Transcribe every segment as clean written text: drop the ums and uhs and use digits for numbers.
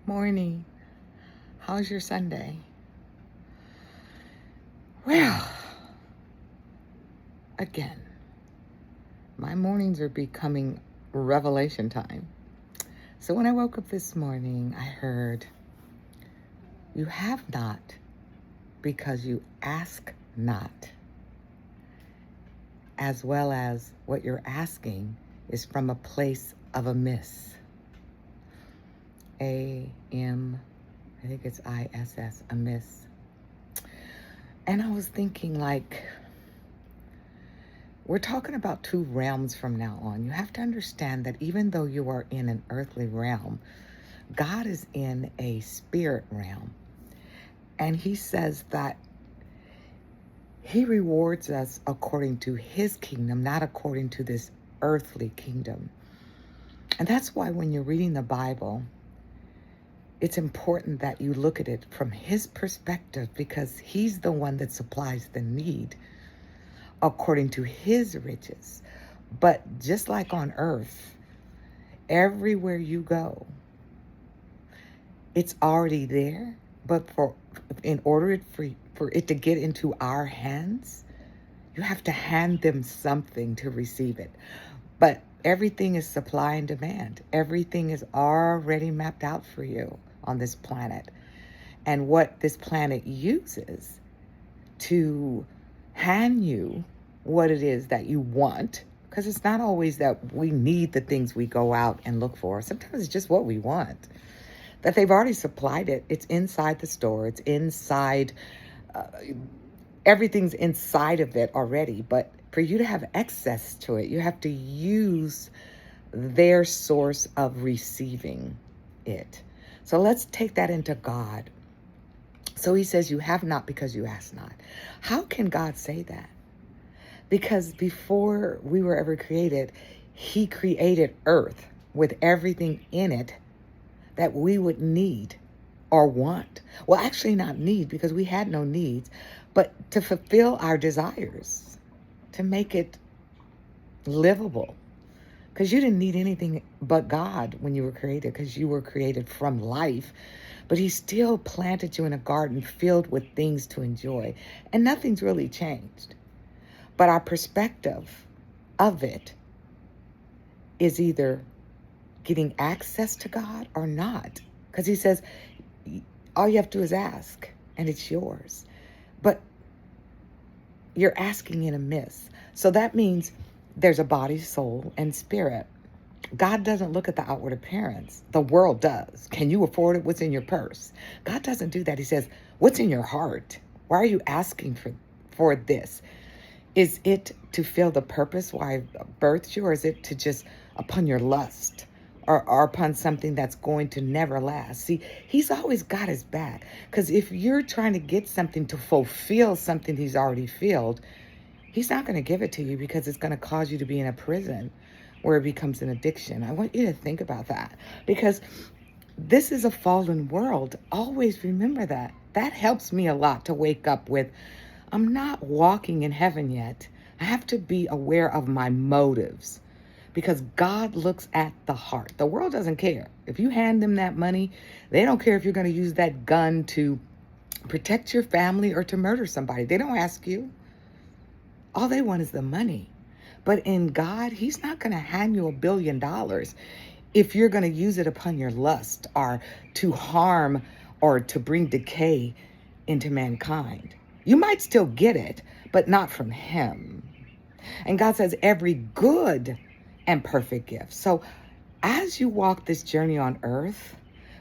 Morning. How's your Sunday? Well, again, my mornings are becoming revelation time. So when I woke up this morning, I heard, "You have not because you ask not," as well as what you're asking is from a place of amiss. I think it's ISS, amiss. And I was thinking, we're talking about two realms from now on. You have to understand that even though you are in an earthly realm, God is in a spirit realm. And he says that he rewards us according to his kingdom, not according to this earthly kingdom. And that's why when you're reading the Bible, it's important that you look at it from his perspective, because he's the one that supplies the need according to his riches. But just like on earth, everywhere you go, it's already there. But in order for it to get into our hands, you have to hand them something to receive it. But everything is supply and demand. Everything is already mapped out for you on this planet. And what this planet uses to hand you what it is that you want, because it's not always that we need the things we go out and look for. Sometimes it's just what we want, that they've already supplied it. It's inside the store. It's inside, everything's inside of it already. But for you to have access to it, you have to use their source of receiving it. So let's take that into God. So he says, "You have not because you ask not." How can God say that? Because before we were ever created, he created earth with everything in it that we would need or want. Well, actually not need, because we had no needs, but to fulfill our desires, to make it livable. Because you didn't need anything but God when you were created, because you were created from life. But he still planted you in a garden filled with things to enjoy. And nothing's really changed. But our perspective of it is either getting access to God or not. Because he says, all you have to do is ask, and it's yours. But you're asking in a miss. So that means there's a body, soul, and spirit. God doesn't look at the outward appearance. The world does. Can you afford it? What's in your purse? God doesn't do that. He says, what's in your heart? Why are you asking for this? Is it to feel the purpose why I birthed you, or is it to just upon your lust or upon something that's going to never last? See, he's always got his back. Because if you're trying to get something to fulfill something he's already filled, he's not going to give it to you, because it's going to cause you to be in a prison where it becomes an addiction. I want you to think about that, because this is a fallen world. Always remember that. That helps me a lot to wake up with, I'm not walking in heaven yet. I have to be aware of my motives, because God looks at the heart. The world doesn't care. If you hand them that money, they don't care if you're going to use that gun to protect your family or to murder somebody. They don't ask you. All they want is the money. But in God, he's not going to hand you $1 billion if you're going to use it upon your lust or to harm or to bring decay into mankind. You might still get it, but not from him. And God says every good and perfect gift. So as you walk this journey on earth,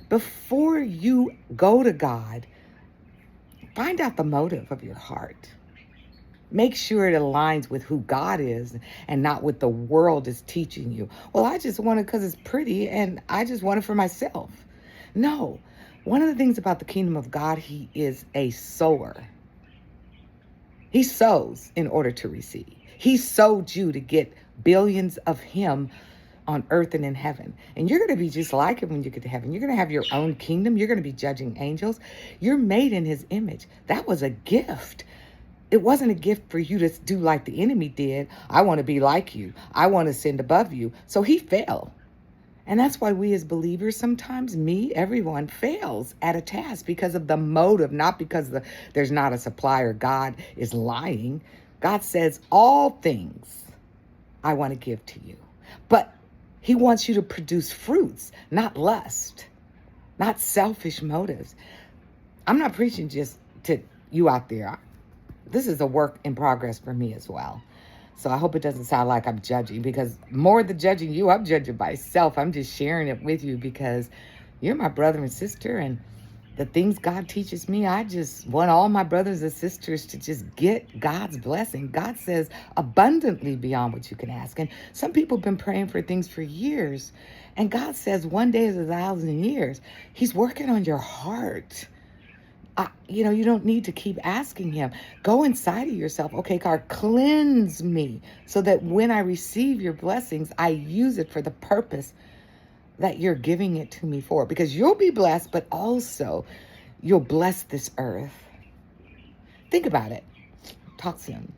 before you go to God, find out the motive of your heart. Make sure it aligns with who God is and not what the world is teaching you. Well, I just want it because it's pretty and I just want it for myself. No. One of the things about the kingdom of God, he is a sower. He sows in order to receive. He sowed you to get billions of him on earth and in heaven. And you're going to be just like him when you get to heaven. You're going to have your own kingdom. You're going to be judging angels. You're made in his image. That was a gift. It wasn't a gift for you to do like the enemy did. I want to be like you. I want to ascend above you. So he fell. And that's why we as believers, sometimes me, everyone fails at a task because of the motive, not because there's not a supply or God is lying. God says all things I want to give to you. But he wants you to produce fruits, not lust, not selfish motives. I'm not preaching just to you out there. This is a work in progress for me as well. So I hope it doesn't sound like I'm judging, because more than judging you, I'm judging myself. I'm just sharing it with you because you're my brother and sister, and the things God teaches me, I just want all my brothers and sisters to just get God's blessing. God says abundantly beyond what you can ask. And some people have been praying for things for years, and God says one day is 1,000 years. He's working on your heart. You don't need to keep asking him. Go inside of yourself. Okay, God, cleanse me so that when I receive your blessings, I use it for the purpose that you're giving it to me for. Because you'll be blessed, but also you'll bless this earth. Think about it. Talk soon.